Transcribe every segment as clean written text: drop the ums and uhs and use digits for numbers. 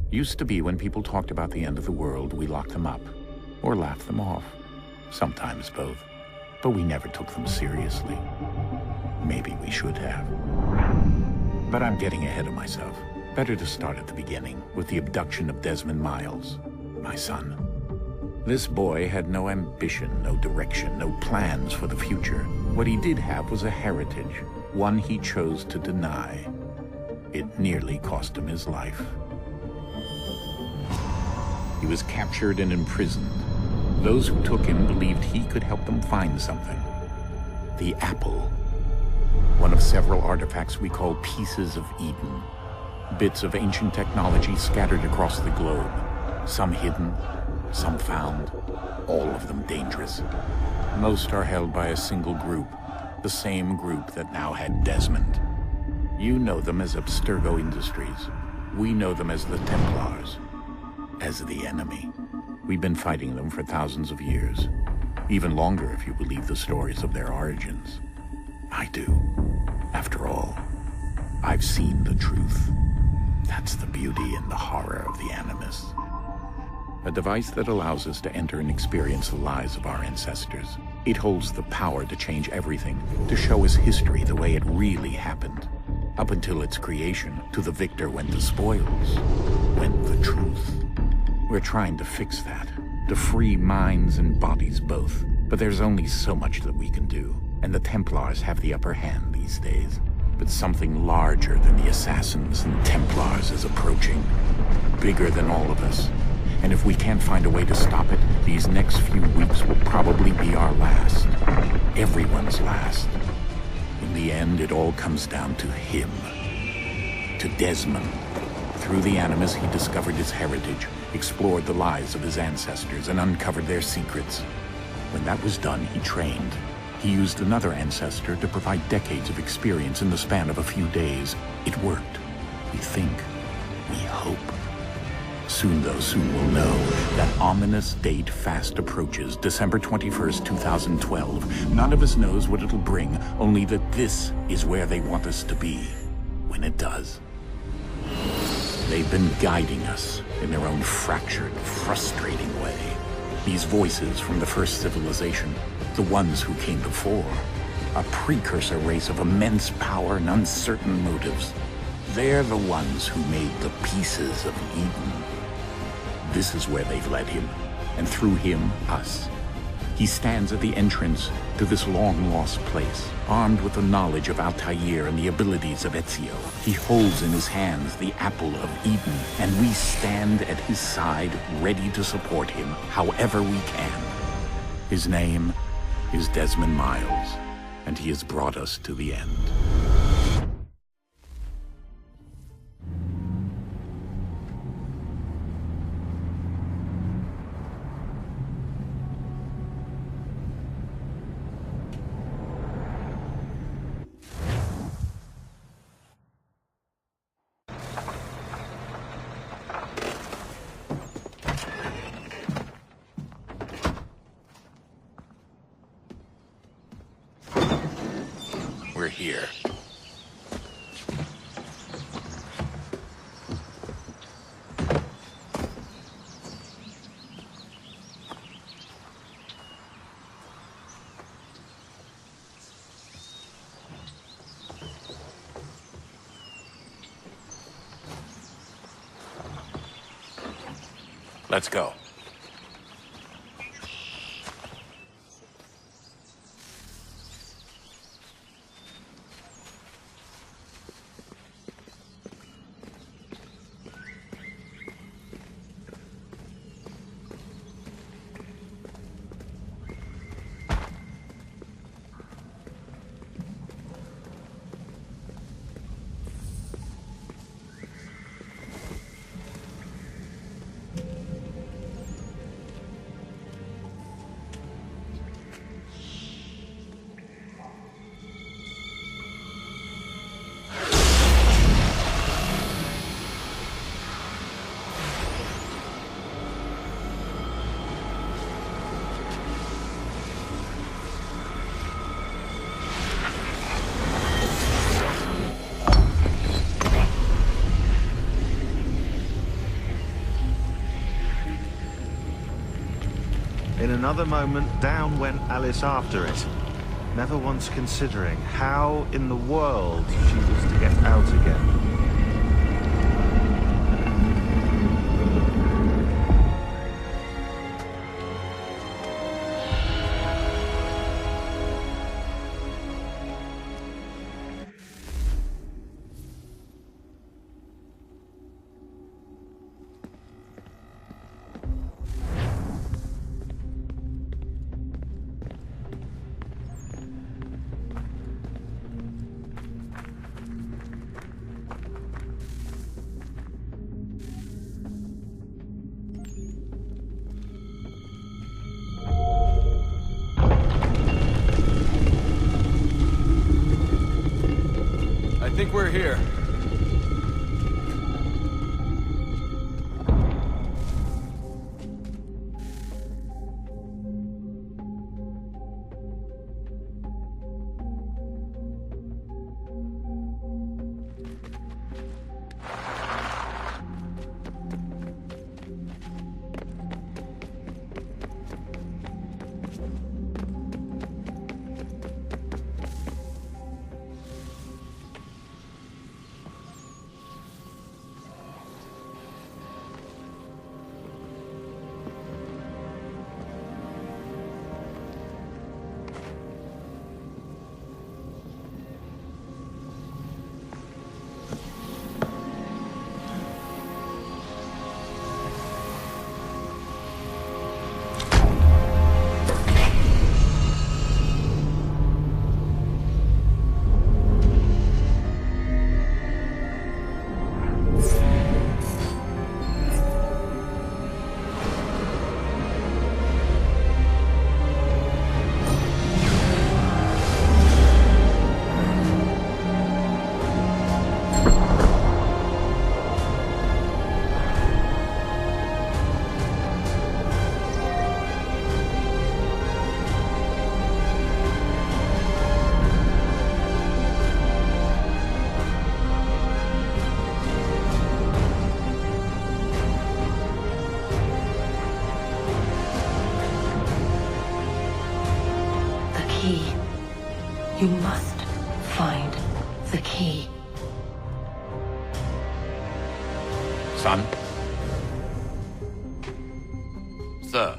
Used to be when people talked about the end of the world, we locked them up, or laughed them off. Sometimes both. But we never took them seriously. Maybe we should have. But I'm getting ahead of myself. Better to start at the beginning, with the abduction of Desmond Miles, my son. This boy had no ambition, no direction, no plans for the future. What he did have was a heritage, one he chose to deny. It nearly cost him his life. He was captured and imprisoned. Those who took him believed he could help them find something. The apple. One of several artifacts we call pieces of Eden. Bits of ancient technology scattered across the globe. Some hidden, some found, all of them dangerous. Most are held by a single group, the same group that now had Desmond. You know them as Abstergo Industries. We know them as the Templars, as the enemy. We've been fighting them for thousands of years, even longer if you believe the stories of their origins. I do. After all, I've seen the truth. That's the beauty and the horror of the Animus. A device that allows us to enter and experience the lives of our ancestors. It holds the power to change everything, to show us history the way it really happened. Up until its creation, to the victor went the spoils, went the truth. We're trying to fix that, to free minds and bodies both. But there's only so much that we can do, and the Templars have the upper hand these days. But something larger than the Assassins and Templars is approaching, bigger than all of us. And if we can't find a way to stop it, these next few weeks will probably be our last. Everyone's last. In the end, it all comes down to him. To Desmond. Through the Animus, he discovered his heritage, explored the lives of his ancestors, and uncovered their secrets. When that was done, he trained. He used another ancestor to provide decades of experience in the span of a few days. It worked. We think. We hope. Soon, though, soon we'll know. That ominous date fast approaches, December 21st, 2012. None of us knows what it'll bring, only that this is where they want us to be, when it does. They've been guiding us in their own fractured, frustrating way. These voices from the first civilization, the ones who came before, a precursor race of immense power and uncertain motives. They're the ones who made the pieces of Eden. This is where they've led him, and through him, us. He stands at the entrance to this long-lost place, armed with the knowledge of Altair and the abilities of Ezio. He holds in his hands the apple of Eden, and we stand at his side, ready to support him however we can. His name is Desmond Miles, and he has brought us to the end. We're here. Let's go. another moment, down went Alice after it, never once considering how in the world she was to get out again. I think we're here. You must find the key. Son? Sir.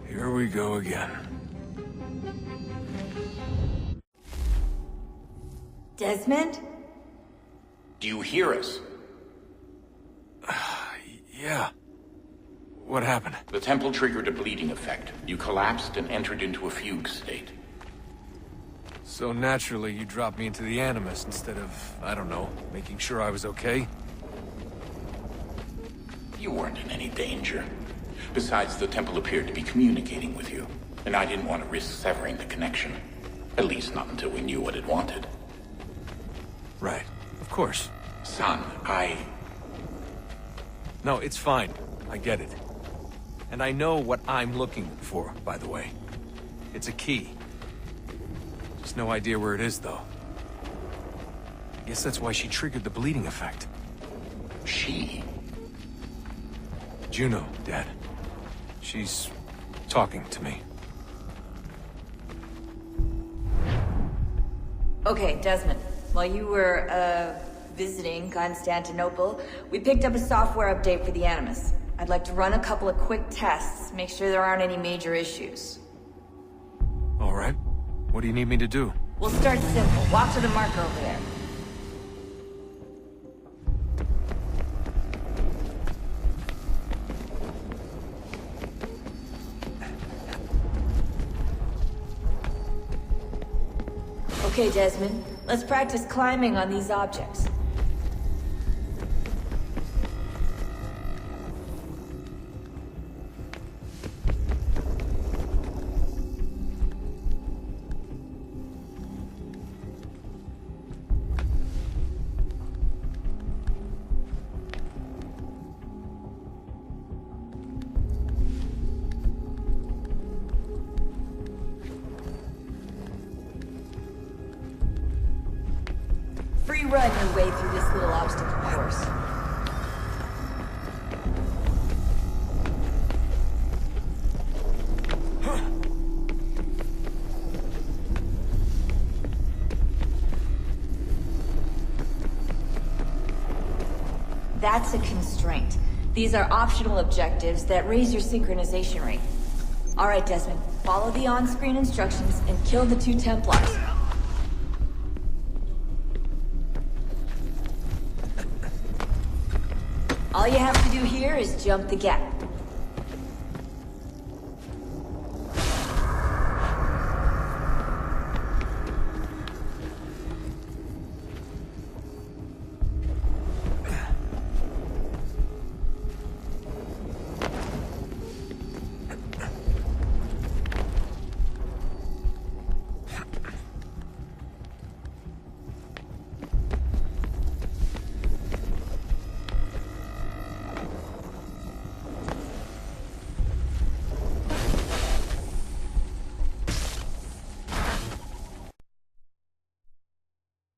Here we go again. Desmond? Do you hear us? Yeah. What happened? The temple triggered a bleeding effect. You collapsed and entered into a fugue state. So naturally, you dropped me into the Animus instead of, I don't know, making sure I was okay? You weren't in any danger. Besides, the temple appeared to be communicating with you, and I didn't want to risk severing the connection. At least not until we knew what it wanted. Right. Of course. Son, No, it's fine. I get it. And I know what I'm looking for, by the way. It's a key. Just no idea where it is, though. I guess that's why she triggered the bleeding effect. She? Juno, Dad. She's talking to me. Okay, Desmond. While you were, visiting Constantinople, we picked up a software update for the Animus. I'd like to run a couple of quick tests, make sure there aren't any major issues. All right. What do you need me to do? We'll start simple. Walk to the marker over there. Okay, Desmond. Let's practice climbing on these objects. Free run your way through this little obstacle course. That's a constraint. These are optional objectives that raise your synchronization rate. Alright, Desmond. Follow the on-screen instructions and kill the 2 Templars. All you have to do here is jump the gap.